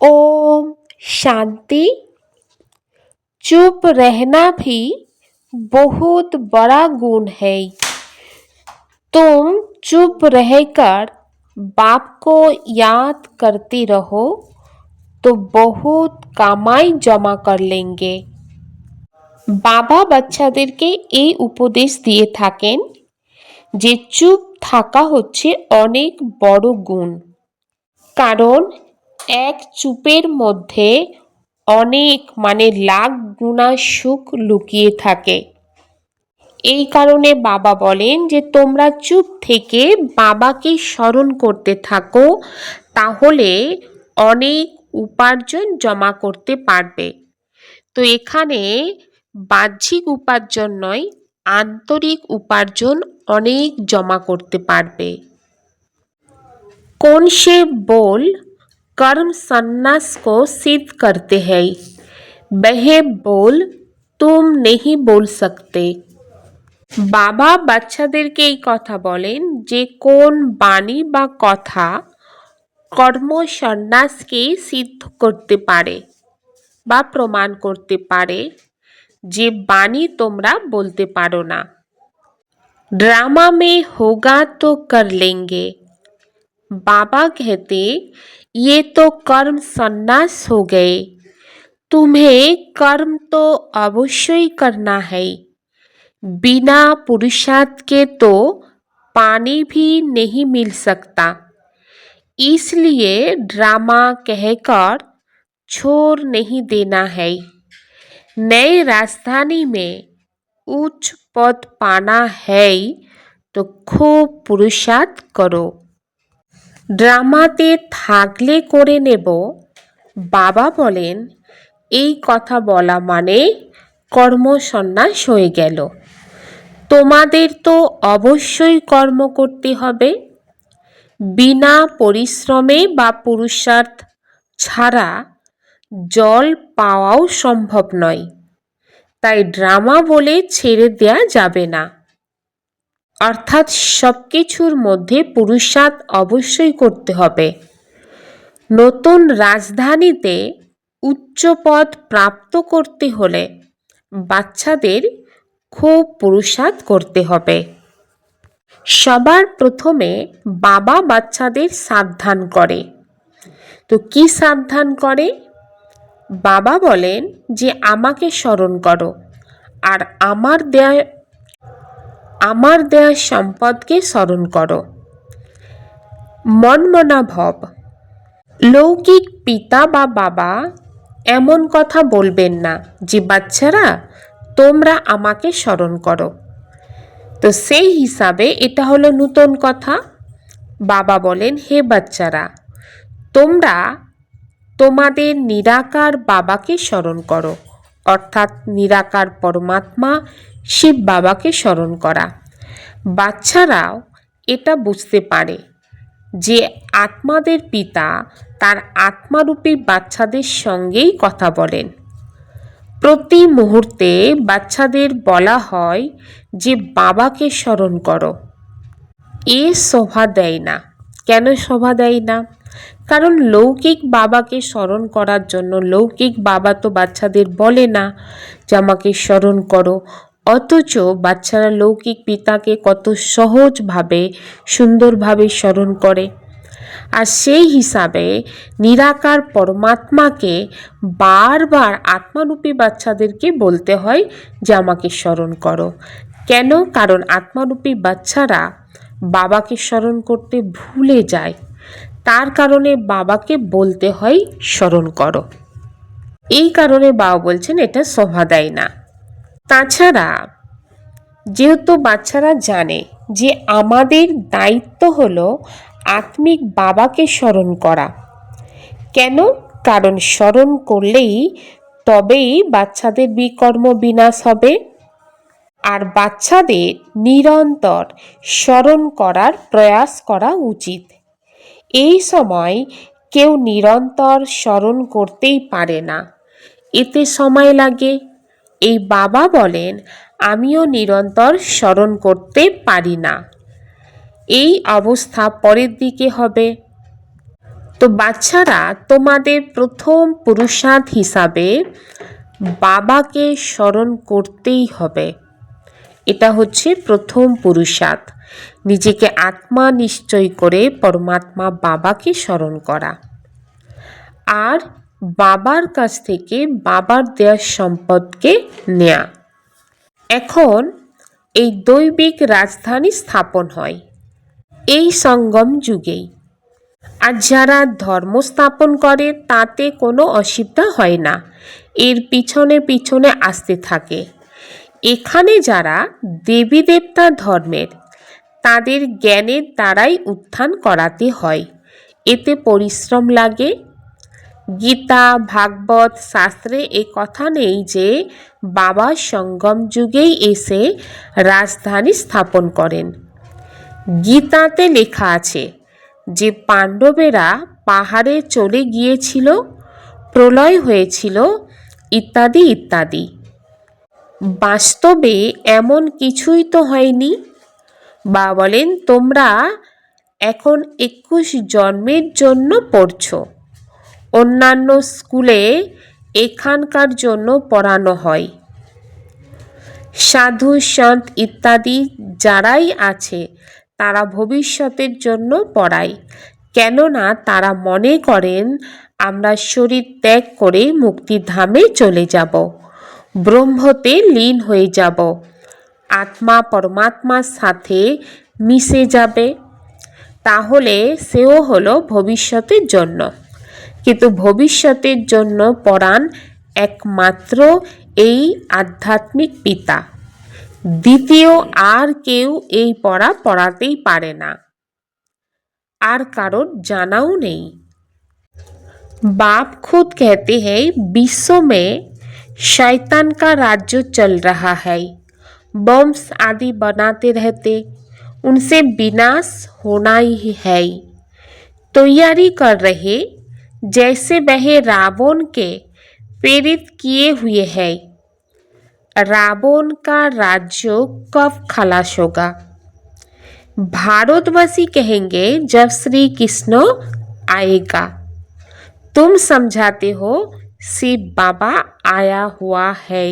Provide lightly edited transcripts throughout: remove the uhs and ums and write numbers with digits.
ओम शांति। चुप रहना भी बहुत बड़ा गुण है। तुम चुप रहकर बाप को याद करते रहो तो बहुत কামাই জমা कर लेंगे। বাবা বাচ্চাদেরকে এই উপদেশ দিয়ে থাকেন যে চুপ থাকা হচ্ছে অনেক বড় গুণ, কারণ এক চুপের মধ্যে অনেক লাখ গুণা সুখ লুকিয়ে থাকে। এই কারণে বাবা বলেন যে তোমরা চুপ থেকে বাবাকে স্মরণ করতে থাকো, তাহলে অনেক উপার্জন জমা করতে পারবে। তো এখানে বাহ্যিক উপার্জন নয়, আন্তরিক উপার্জন অনেক জমা করতে পারবে। कौन से बोल कर्म संन्यास को सिद्ध करते हैं, वह बोल तुम नहीं बोल सकते। বাবা বাচ্চাদেরকে এই কথা বলেন যে কোন বাণী বা কথা কর্ম সন্ন্যাসকে সিদ্ধ করতে পারে বা প্রমাণ করতে পারে, যে বাণী তোমরা বলতে পারো না। ड्रामा में होगा तो कर लेंगे। बाबा कहते ये तो कर्म संन्यास हो गए, तुम्हें कर्म तो अवश्य ही करना है। बिना पुरुषार्थ के तो पानी भी नहीं मिल सकता, इसलिए ड्रामा कहकर छोड़ नहीं देना है। नई राजधानी में उच्च पद पाना है तो खूब पुरुषार्थ करो। ড্রামাতে থাকলে করে নেব, বাবা বলেন এই কথা বলা মানে কর্মসন্ন্যাস হয়ে গেল। তোমাদের তো অবশ্যই কর্ম করতে হবে, বিনা পরিশ্রমে বা পুরুষার্থ ছাড়া জল পাওয়াও সম্ভব নয়, তাই ড্রামা বলে ছেড়ে দেয়া যাবে না। অর্থাৎ সব কিছুর মধ্যে পুরুষার্থ অবশ্যই করতে হবে। নতুন রাজধানীতে উচ্চ পদ প্রাপ্ত করতে হলে বাচ্চাদের খুব পুরুষার্থ করতে হবে। সবার প্রথমে বাবা বাচ্চাদের সাবধান করে। তো কি সাবধান করে? বাবা বলেন যে আমাকে স্মরণ করো আর আমার দেয়া সম্পদকে স্মরণ করো। মনমনা ভব। লৌকিক পিতা বা বাবা এমন কথা বলবেন না যে বাচ্চারা তোমরা আমাকে স্মরণ করো। তো সেই হিসাবে এটা হলো নূতন কথা। বাবা বলেন হে বাচ্চারা, তোমরা তোমাদের নিরাকার বাবাকে স্মরণ করো, অর্থাৎ নিরাকার পরমাত্মা শিব বাবাকে স্মরণ করা। বাচ্চারাও এটা বুঝতে পারে যে আত্মাদের পিতা তার আত্মারূপী বাচ্চাদের সঙ্গেই কথা বলেন। প্রতি মুহূর্তে বাচ্চাদের বলা হয় যে বাবাকে স্মরণ করো। এ শোভা দেয় না। কেন শোভা দেয় না? কারণ লৌকিক বাবাকে স্মরণ করার জন্য লৌকিক বাবা তো বাচ্চাদের বলে না যে আমাকে স্মরণ করো, অথচ বাচ্চারা লৌকিক পিতাকে কত সহজভাবে সুন্দরভাবে স্মরণ করে। আর সেই হিসাবে নিরাকার পরমাত্মাকে বারবার আত্মারূপী বাচ্চাদেরকে বলতে হয় যে আমাকে স্মরণ করো। কেন? কারণ আত্মারূপী বাচ্চারা বাবাকে স্মরণ করতে ভুলে যায়, তার কারণে বাবাকে বলতে হয় স্মরণ করো। এই কারণে বাবা বলছেন এটা শোভা দেয় না। তাছাড়া যেহেতু বাচ্চারা জানে যে আমাদের দায়িত্ব হলো আত্মিক বাবাকে স্মরণ করা। কেন? কারণ স্মরণ করলেই তবেই বাচ্চাদের বিকর্ম বিনাশ হবে। আর বাচ্চাদের নিরন্তর স্মরণ করার প্রয়াস করা উচিত। এই সময় কেউ নিরন্তর স্মরণ করতেই পারে না, এতে সময় লাগে। এই বাবা বলেন আমিও নিরন্তর স্মরণ করতে পারি না। এই অবস্থা পরের দিকে হবে। তো বাচ্চারা, তোমাদের প্রথম পুরুষার্থ হিসাবে বাবাকে স্মরণ করতেই হবে। এটা হচ্ছে প্রথম পুরুষার্থ, নিজেকে আত্মা নিশ্চয় করে পরমাত্মা বাবাকে স্মরণ করা আর বাবার কাছ থেকে বাবার দেওয়া সম্পদকে নেয়া। এখন এই দৈবিক রাজধানী স্থাপন হয় এই সঙ্গম যুগেই। আর যারা ধর্ম স্থাপন করে তাতে কোনো অসুবিধা হয় না, এর পিছনে পিছনে আসতে থাকে। এখানে যারা দেবী দেবতা ধর্মের, তাদের জ্ঞানের দ্বারাই উত্থান করাতে হয়, এতে পরিশ্রম লাগে। গীতা ভাগবত শাস্ত্রে এ কথা নেই যে বাবা সঙ্গম যুগেই এসে রাজধানী স্থাপন করেন। গীতাতে লেখা আছে যে পাণ্ডবেরা পাহাড়ে চলে গিয়েছিল, প্রলয় হয়েছিল, ইত্যাদি ইত্যাদি। বাস্তবে এমন কিছুই তো হয়নি। বা বলেন, তোমরা এখন 21 জন্মের জন্য পড়ছ, অন্যান্য স্কুলে এখানকার জন্য পড়ানো হয়। সাধু সন্ত ইত্যাদি যারাই আছে তারা ভবিষ্যতের জন্য পড়ায়, কেননা তারা মনে করেন আমরা শরীর ত্যাগ করে মুক্তিধামে চলে যাব, ব্রহ্মতে লীন হয়ে যাব, আত্মা পরমাত্মার সাথে মিশে যাবে। তাহলে সেও হলো ভবিষ্যতের জন্য। কিন্তু ভবিষ্যতের জন্য পড়ান একমাত্র এই আধ্যাত্মিক পিতা, দ্বিতীয় আর কেউ এই পড়া পড়াতেই পারে না, আর কারোর জানাও নেই। बाप खुद कहते हैं विश्व में शैतान का राज्य चल रहा है, बम्स आदि बनाते रहते, उनसे विनाश होना ही है। तैयारी कर रहे जैसे वह रावण के प्रेरित किए हुए है। रावण का राज्य कब खलास होगा? भारतवासी कहेंगे जब श्री कृष्ण आएगा। तुम समझाते हो शिव बाबा आया हुआ है।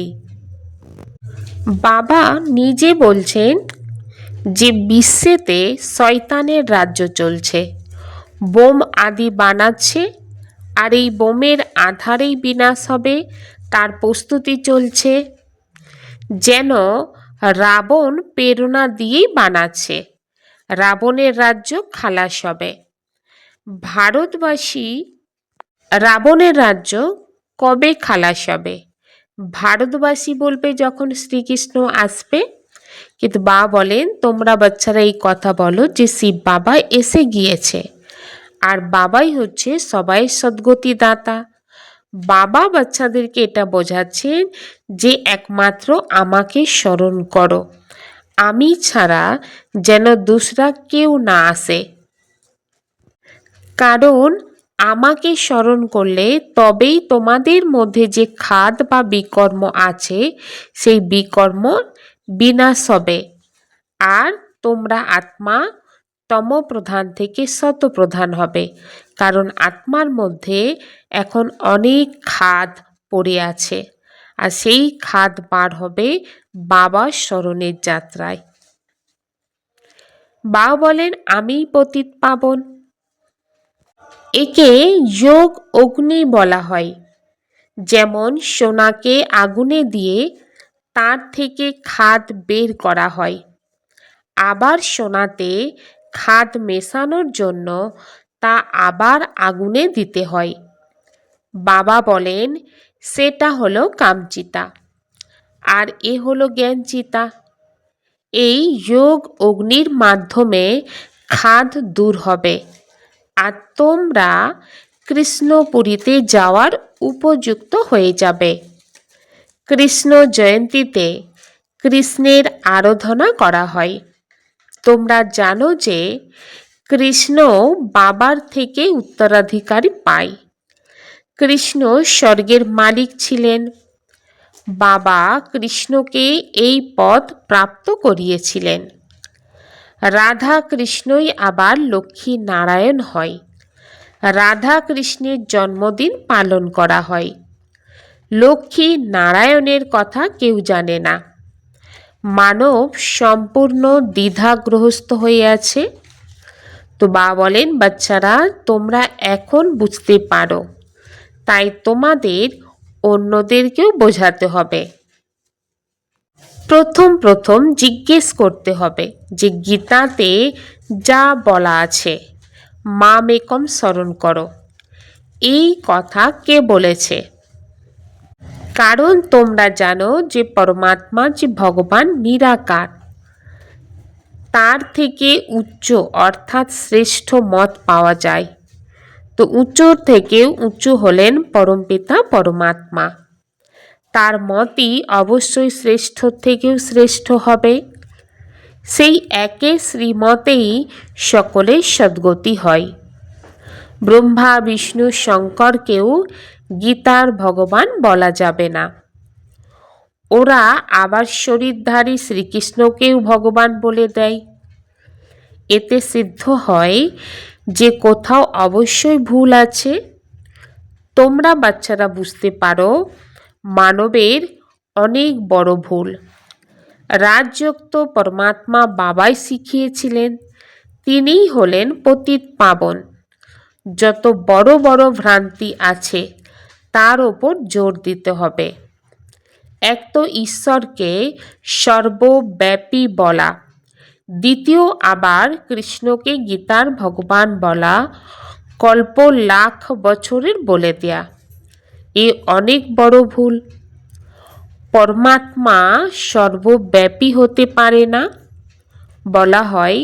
বাবা নিজে বলছেন যে বিশ্বেতে শয়তানের রাজ্য চলছে, বোম আদি বানাচ্ছে, আর এই বোমের আধারেই বিনাশ হবে তার প্রস্তুতি চলছে। যেন রাবণ প্রেরণা দিয়েই বানাচ্ছে, রাবণের রাজ্য খালাস হবে। ভারতবাসী, রাবণের রাজ্য কবে খালাস হবে? ভারতবাসী বলবে যখন শ্রীকৃষ্ণ আসবে। কিন্তু বাবা বলেন, তোমরা বাচ্চারা এই কথা বলো যে শিব বাবা এসে গিয়েছে, আর বাবাই হচ্ছে সবাই সদ্গতি দাতা। বাবা বাচ্চাদেরকে এটা বোঝাচ্ছেন যে একমাত্র আমাকে স্মরণ করো, আমি ছাড়া যেন দুসরা কেউ না আসে। কারণ আমাকে স্মরণ করলে তবেই তোমাদের মধ্যে যে খাদ বা বিকর্ম আছে সেই বিকর্ম বিনাশ হবে, আর তোমরা আত্মা তম প্রধান থেকে সত প্রধান হবে। কারণ আত্মার মধ্যে এখন অনেক খাদ পড়ে আছে, আর সেই খাদ বার হবে বাবার স্মরণের যাত্রায়। বাবা বলেন, আমিই পতিত পাবন। একে যোগ অগ্নি বলা হয়। যেমন সোনাকে আগুনে দিয়ে তার থেকে খাদ বের করা হয়, আবার সোনাতে খাদ মেশানোর জন্য তা আবার আগুনে দিতে হয়। বাবা বলেন সেটা হলো কামচিতা, আর এ হলো জ্ঞানচিতা। এই যোগ অগ্নির মাধ্যমে খাদ দূর হবে, আর তোমরা কৃষ্ণপুরীতে যাওয়ার উপযুক্ত হয়ে যাবে। কৃষ্ণ জয়ন্তীতে কৃষ্ণের আরাধনা করা হয়। তোমরা জানো যে কৃষ্ণ বাবার থেকে উত্তরাধিকারী পায়। কৃষ্ণ স্বর্গের মালিক ছিলেন। বাবা কৃষ্ণকে এই পদ প্রাপ্ত করিয়েছিলেন। রাধা কৃষ্ণই আবার লক্ষ্মী নারায়ণ হয়। রাধা কৃষ্ণের জন্মদিন পালন করা হয়। লক্ষ্মী নারায়ণের কথা কেউ জানে না। মানব সম্পূর্ণ দ্বিধাগ্রস্ত হয়ে আছে। তো বা বলেন, বাচ্চারা তোমরা এখন বুঝতে পারো, তাই তোমাদের অন্যদেরকেও বোঝাতে হবে। প্রথম জিজ্ঞেস করতে হবে যে গীতাতে যা বলা আছে মাম একম স্মরণ করো, এই কথা কে বলেছে? কারণ তোমরা জানো যে পরমাত্মা, যে ভগবান নিরাকার, তার থেকে উচ্চ অর্থাৎ শ্রেষ্ঠ মত পাওয়া যায়। তো উচ্চর থেকেও উচ্চ হলেন পরমপিতা পরমাত্মা। তার মতই অবশ্যই শ্রেষ্ঠ থেকেও শ্রেষ্ঠ হবে। সেই একে শ্রীমতেই সকলের সদ্গতি হয়। ব্রহ্মা বিষ্ণু শঙ্করকেও গীতার ভগবান বলা যাবে না। ওরা আবার শরীরধারী শ্রীকৃষ্ণকেও ভগবান বলে দেয়। এতে সিদ্ধ হয় যে কোথাও অবশ্যই ভুল আছে। তোমরা বাচ্চারা বুঝতে পারো মানবের অনেক বড় ভুল। রাজযোগ তো পরমাত্মা বাবাই শিখিয়েছিলেন, তিনিই হলেন পতিত পাবন। যত বড় বড় ভ্রান্তি আছে তার ওপর জোর দিতে হবে। এক তো ঈশ্বরকে সর্বব্যাপী বলা, দ্বিতীয় আবার কৃষ্ণকে গীতার ভগবান বলা, কল্প লাখ বছরের বলে দেয়া, এ অনেক বড় ভুল। পরমাত্মা সর্বব্যাপী হতে পারে না। বলা হয়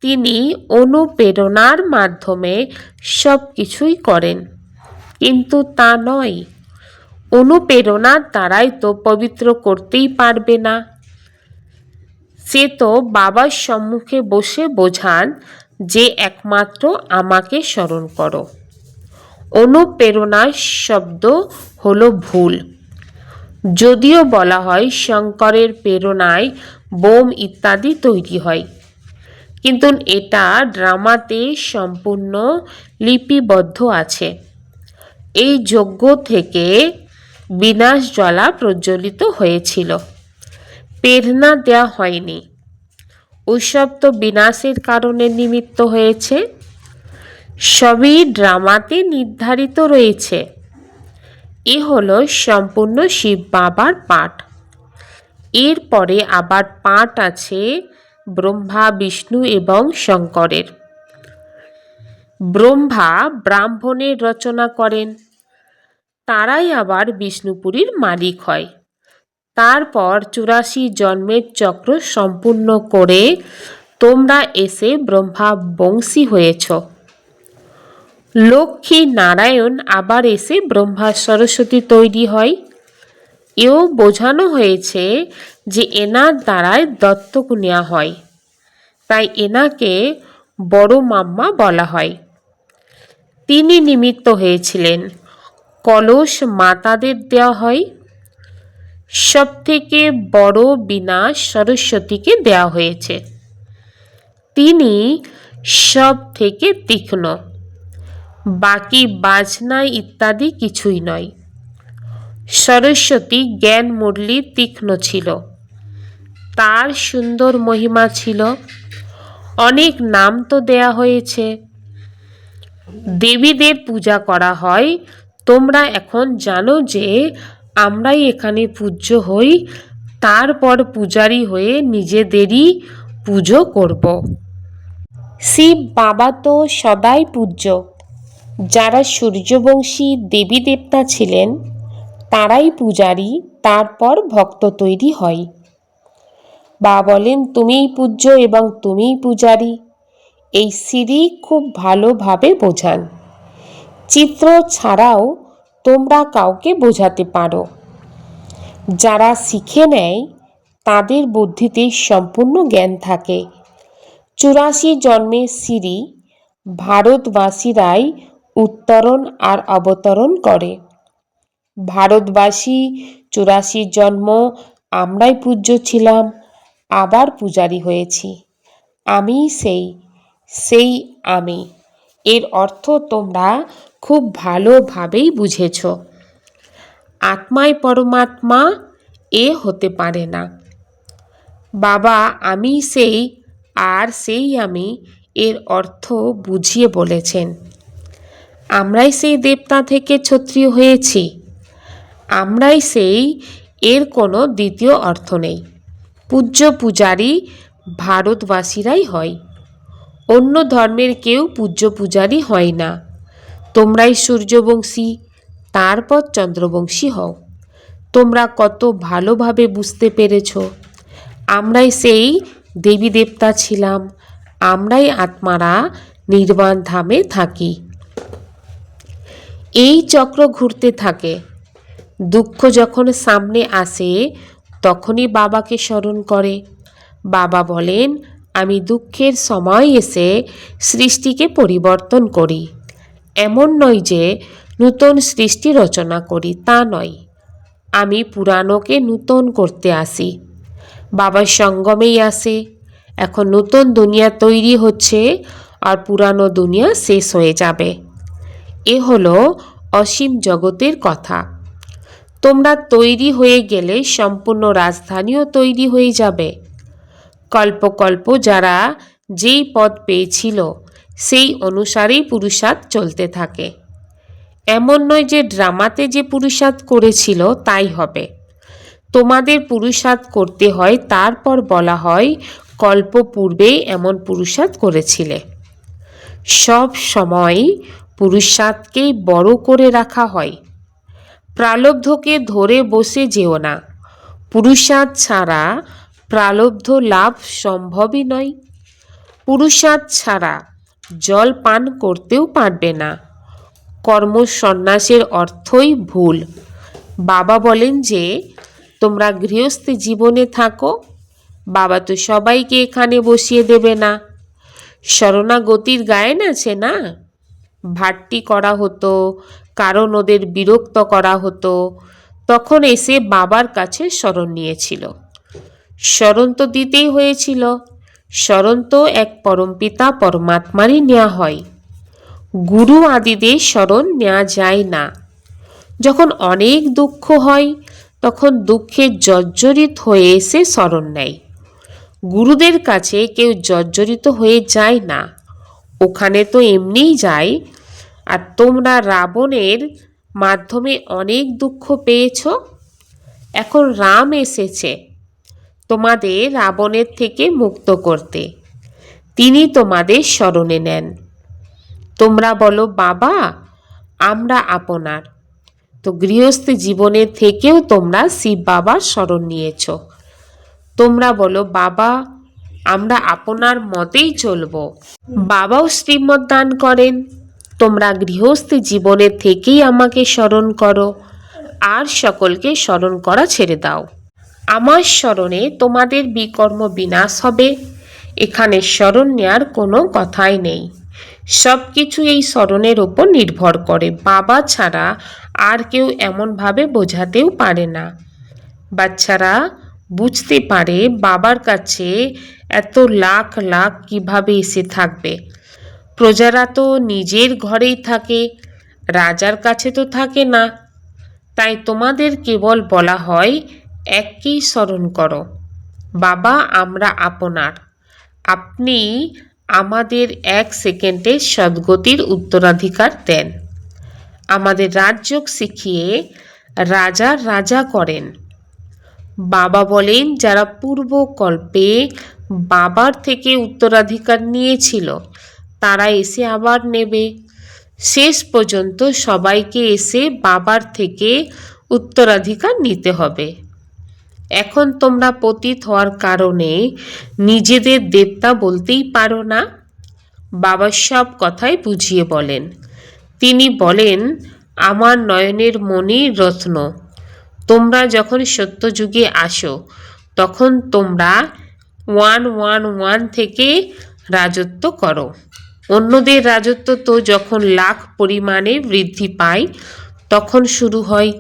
তিনি অনুপ্রেরণার মাধ্যমে সব কিছুই করেন, কিন্তু তা নয়। অনুপ্রেরণার দ্বারাই তো পবিত্র করতেই পারবে না। সে তো বাবার সম্মুখে বসে বোঝান যে একমাত্র আমাকে স্মরণ করো। অনুপ্রেরণার শব্দ হলো ভুল। যদিও বলা হয় শঙ্করের প্রেরণায় বোম ইত্যাদি তৈরি হয়, কিন্তু এটা ড্রামাতে সম্পূর্ণ লিপিবদ্ধ আছে। এই যজ্ঞ থেকে বিনাশ জ্বালা প্রজ্বলিত হয়েছিল, প্রেরণা দেয়া হয়নি। ওইসব তো বিনাশের কারণে নিমিত্ত হয়েছে। সবই ড্রামাতে নির্ধারিত রয়েছে। এ হলো সম্পূর্ণ শিব বাবার পাঠ। এরপরে আবার পাঠ আছে ব্রহ্মা বিষ্ণু এবং শঙ্করের। ব্রহ্মা ব্রাহ্মণের রচনা করেন, তারাই আবার বিষ্ণুপুরীর মালিক হয়। তারপর 84 জন্মের চক্র সম্পূর্ণ করে তোমরা এসে ব্রহ্মা বংশী হয়েছ। লক্ষ্মী নারায়ণ আবার এসে ব্রহ্মা সরস্বতী তৈরি হয়। এও বোঝানো হয়েছে যে এনার দ্বারাই দত্তক নেওয়া হয়, তাই এনাকে বড় মাম্মা বলা হয়। তিনি নিমিত্ত হয়েছিলেন। কলস মাতাদের দেওয়া হয়। সব থেকে বড় বিনাশ সরস্বতীকে দেওয়া হয়েছে। তিনি সব থেকে তীক্ষ্ণ, বাকি বাজনা ইত্যাদি কিছুই নয়। সরস্বতী জ্ঞান মুরলী তীক্ষ্ণ ছিল, তার সুন্দর মহিমা ছিল। অনেক নাম তো দেয়া হয়েছে। দেবীদের পূজা করা হয়। তোমরা এখন জানো যে আমরাই এখানে পূজ্য হই, তারপর পূজারী হয়ে নিজেদেরই পুজো করব। শিব বাবা তো সদাই পূজ্য। যারা সূর্যবংশী দেবী দেবতা ছিলেন তারাই পূজারী, তারপর ভক্ত তৈরি হয়। বা বলেন তুমিই পূজ্য এবং তুমিই পূজারী। এই সিঁড়ি খুব ভালোভাবে বোঝান। চিত্র ছাড়াও তোমরা কাউকে বোঝাতে পারো। যারা শিখে নেয় তাদের বুদ্ধিতে সম্পূর্ণ জ্ঞান থাকে। 84 জন্মের সিঁড়ি ভারতবাসীরাই উত্তরণ আর অবতরণ করে। ভারতবাসী 84 জন্ম আমরাই পূজ্য ছিলাম, আবার পূজারী হয়েছি। আমি সেই আমি। এর অর্থ তোমরা খুব ভালোভাবেই বুঝেছ। আত্মাই পরমাত্মা এ হতে পারে না। বাবা আমি সেই আর সেই আমি এর অর্থ বুঝিয়ে বলেছেন। আমরাই সেই দেবতা থেকে ক্ষত্রিয় হয়েছি, আমরাই সেই, এর কোনো দ্বিতীয় অর্থ নেই। পূজ্য পূজারী ভারতবাসীরাই হয়, অন্য ধর্মের কেউ পূজ্য পূজারী হয় না। তোমরাই সূর্যবংশী, তারপর চন্দ্রবংশী হও। তোমরা কত ভালোভাবে বুঝতে পেরেছ। আমরাই সেই দেবী দেবতা ছিলাম, আমরাই আত্মারা নির্বাণ ধামে থাকি। এই চক্র ঘুরতে থাকে। দুঃখ যখন সামনে আসে তখনই বাবাকে স্মরণ করে। বাবা বলেন, আমি দুঃখের সময় এসে সৃষ্টিকে পরিবর্তন করি। এমন নয় যে নূতন সৃষ্টি রচনা করি, তা নয়। আমি পুরানোকে নূতন করতে আসি। বাবার সঙ্গমেই আসে। এখন নূতন দুনিয়া তৈরি হচ্ছে আর পুরানো দুনিয়া শেষ হয়ে যাবে। এ হলো অসীম জগতের কথা। তোমরা তৈরি হয়ে গেলে সম্পূর্ণ রাজধানীও তৈরি হয়ে যাবে। কল্প যারা যেই পদ পেয়েছিল সেই অনুসারেই পুরুষার্থ চলতে থাকে। এমন নয় যে ড্রামাতে যে পুরুষার্থ করেছিল তাই হবে। তোমাদের পুরুষার্থ করতে হয়, তারপর বলা হয় কল্প পূর্বেই এমন পুরুষার্থ করেছিলে। সব সময় পুরুষার্থকেই বড় করে রাখা হয়। প্রালব্ধকে ধরে বসে যেও না। পুরুষার্থ ছাড়া প্রালব্ধ লাভ সম্ভবই নয়। পুরুষার্থ ছাড়া জল পান করতেও পারবে না। কর্ম সন্ন্যাসের অর্থই ভুল। বাবা বলেন যে তোমরা গৃহস্থ জীবনে থাকো। বাবা তো সবাইকে এখানে বসিয়ে দেবে না। শরণাগতির গায়েন আছে না, ভাট্টি করা হতো, কারণ ওদের বিরক্ত করা হতো, তখন এসে বাবার কাছে শরণ নিয়েছিল। শরণ তো দিতেই হয়েছিল। শরণ তো এক পরমপিতা পরমাত্মারই নেওয়া হয়। গুরু আদিদের শরণ নেওয়া যায় না। যখন অনেক দুঃখ হয় তখন দুঃখে জর্জরিত হয়ে এসে শরণ নেয়। গুরুদের কাছে কেউ জর্জরিত হয়ে যায় না, ওখানে তো এমনিই যায়। আর তোমরা রাবণের মাধ্যমে অনেক দুঃখ পেয়েছ। এখন রাম এসেছে তোমাদের রাবণের থেকে মুক্ত করতে। তিনি তোমাদের শরণে নেন। তোমরা বলো বাবা আমরা আপনার। তো গৃহস্থ জীবনের থেকেও তোমরা শিব বাবার শরণ নিয়েছ। তোমরা বলো বাবা আমরা আপনার মতেই চলব। বাবাও শ্রীমত দান করেন। তোমরা গৃহস্থ জীবনের থেকেই আমাকে স্মরণ করো আর সকলকে স্মরণ করা ছেড়ে দাও। আমার স্মরণে তোমাদের বিকর্ম বিনাশ হবে। এখানে স্মরণ নেওয়ার কোনো কথাই নেই। সব কিছু এই স্মরণের ওপর নির্ভর করে। বাবা ছাড়া আর কেউ এমনভাবে বোঝাতেও পারে না। বাচ্চারা বুঝতে পারে বাবার কাছে এত লাখ লাখ কিভাবে এসে থাকবে। প্রজারা তো নিজের ঘরেই থাকে, রাজার কাছে তো থাকে না। তাই তোমাদের কেবল বলা হয় একই স্মরণ করো, বাবা আমরা আপনার। আপনি আমাদের 1 সেকেন্ডের সদ্গতির উত্তরাধিকার দেন। আমাদের রাজযোগ শিখিয়ে রাজা রাজা করেন। বাবা বলেন যারা পূর্বকল্পে বাবার থেকে উত্তরাধিকার নিয়েছিল তারা এসে আবার নেবে। শেষ পর্যন্ত সবাইকে এসে বাবার থেকে উত্তরাধিকার নিতে হবে। এখন তোমরা পতিত হওয়ার কারণে নিজেদের দেবতা বলতেই পারো না। বাবা সব কথাই বুঝিয়ে বলেন। তিনি বলেন আমার নয়নের মণি রত্ন। তোমরা যখন সত্যযুগে আসো তখন তোমরা 111 থেকে রাজত্ব করো। অন্যদের রাজত্ব তো যখন লাখ পরিমাণে বৃদ্ধি পায় তখন শুরু হয়।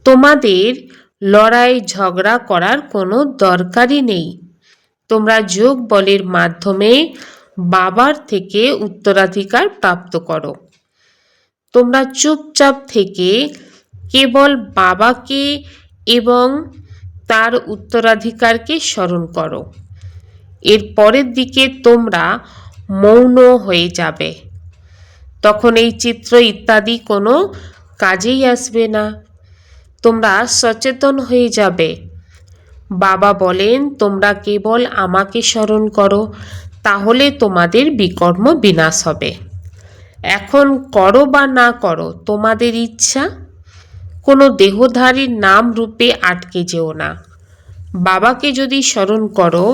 তোমাদের লড়াই ঝগড়া করার কোনো দরকারই নেই। তোমরা যোগ বলের মাধ্যমে বাবার থেকে উত্তরাধিকার প্রাপ্ত করো। তোমরা চুপচাপ থেকে কেবল বাবাকে এবং তার উত্তরাধিকারকে স্মরণ করো। এর পরের দিকে তোমরা মৌন হয়ে যাবে। তখন এই চিত্র ইত্যাদি কোনো কাজেই আসবে না। তোমরা সচেতন হয়ে যাবে। বাবা বলেন, তোমরা কেবল আমাকে স্মরণ করো, তাহলে তোমাদের বিকর্ম বিনাশ হবে। এখন করো বা না করো তোমাদের ইচ্ছা। কোনো দেহধারীর নাম রূপে আটকে যেও না। বাবাকে যদি স্মরণ করো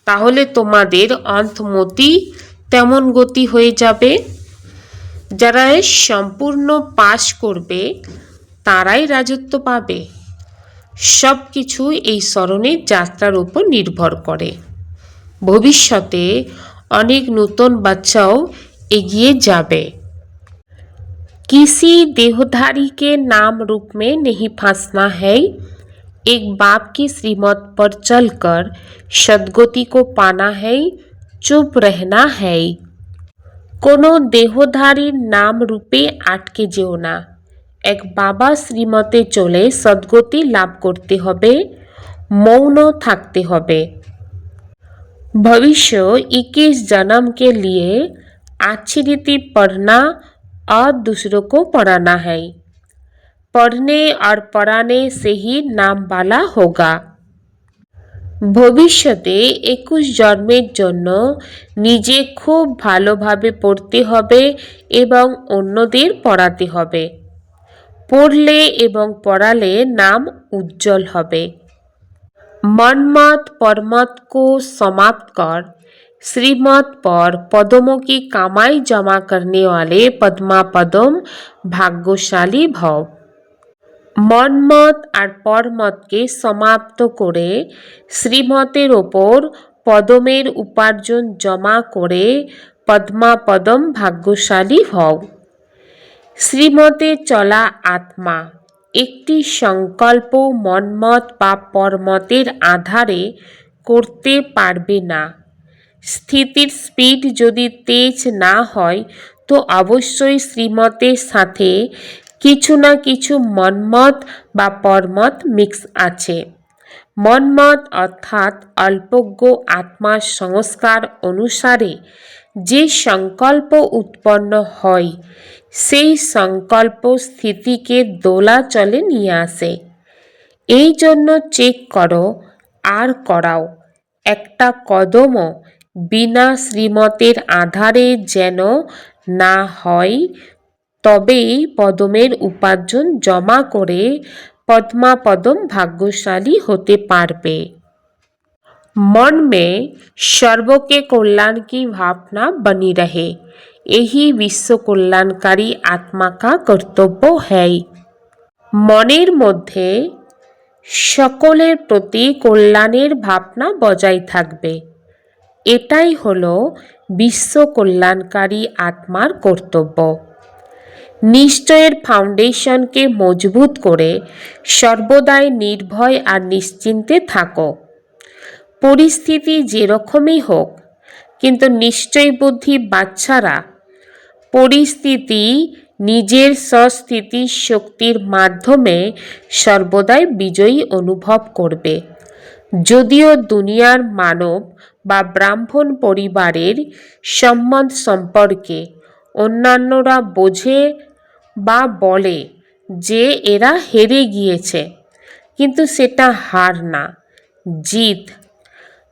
তাহলে তোমাদের অন্তমতি তেমন গতি হয়ে যাবে। যারা সম্পূর্ণ পাশ করবে তারাই রাজত্ব পাবে। সব কিছু এই স্মরণের যাত্রার উপর নির্ভর করে। ভবিষ্যতে অনেক নতুন বাচ্চাও এগিয়ে যাবে। किसी देहधारी के नाम रूप में नहीं फंसना है। एक बाप की श्रीमत पर चलकर सद्गति को पाना है। चुप रहना है। কোনো দেহধারীর নাম রূপে আটকে যেও না। এক বাবা শ্রীমতে চলে সদ্গতি লাভ করতে হবে। মৌন থাকতে হবে। भविष्य 21 जन्म के लिए अच्छी रीति पढ़ना और दूसरों को पढ़ाना है। पढ़ने और पढ़ाने से ही नाम वाला होगा। ভবিষ্যতে 21 জন্মের জন্য নিজে খুব ভালোভাবে পড়তে হবে এবং অন্যদের পড়াতে হবে। পড়লে এবং পড়ালে নাম উজ্জ্বল হবে। मनमत परमत को समाप्त कर श्रीमत पर पदमों की कमाई जमा करने वाले पद्मा पदम भाग्यशाली भव। মনমত আর পরমতকে সমাপ্ত করে শ্রীমতের ওপর পদমের উপার্জন জমা করে পদ্মা পদম ভাগ্যশালী হও। শ্রীমতে চলা আত্মা একটি সংকল্প মনমত বা পরমতের আধারে করতে পারবে না। স্থিতির স্পিড যদি তেজ না হয় তো অবশ্যই শ্রীমতের সাথে কিছু না কিছু মনমত বা পরমত মিক্স আছে। মনমত অর্থাৎ অল্পজ্ঞ আত্মার সংস্কার অনুসারে যে সংকল্প উৎপন্ন হয় সেই সংকল্প স্থিতিকে দোলাচলে নিয়ে আসে। এই জন্য চেক করো আর করাও। একটা কদমও বিনা শ্রীমতের আধারে যেন না হয়, তবেই পদমের উপার্জন জমা করে पद्मा पदम भाग्यशाली होते पारबे। मन में सर्व के कल्याण की भावना बनी रहे, यही विश्व कल्याणकारी आत्मा का कर्तव्य है। মনের মধ্যে সকলের প্রতি কল্যাণের ভাবনা বজায় থাকবে, এটাই হলো বিশ্ব কল্যাণকারী আত্মার কর্তব্য। নিশ্চয়ের ফাউন্ডেশনকে মজবুত করে সর্বদাই নির্ভয় আর নিশ্চিন্তে থাকো। পরিস্থিতি যেরকমই হোক, কিন্তু নিশ্চয় বুদ্ধি বাচ্চারা পরিস্থিতি নিজের স্বস্থিতি শক্তির মাধ্যমে সর্বদাই বিজয়ী অনুভব করবে। যদিও দুনিয়ার মানব বা ব্রাহ্মণ পরিবারের সম্বন্ধ সম্পর্কে অন্যান্যরা বোঝে বা বলে যে এরা হেরে গিয়েছে, কিন্তু সেটা হার না, জিত।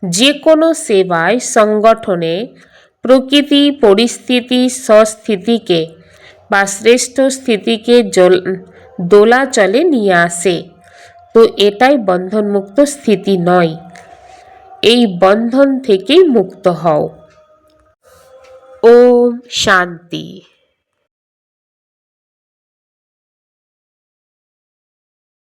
যে কোনো সেবায় সংগঠনে প্রকৃতি পরিস্থিতি স্বস্থিতিকে বা শ্রেষ্ঠ স্থিতিকে দোলাচলে নিয়ে আসে, তো এটাই বন্ধনমুক্ত স্থিতি নয়। এই বন্ধন থেকেই মুক্ত হও। ওম শান্তি।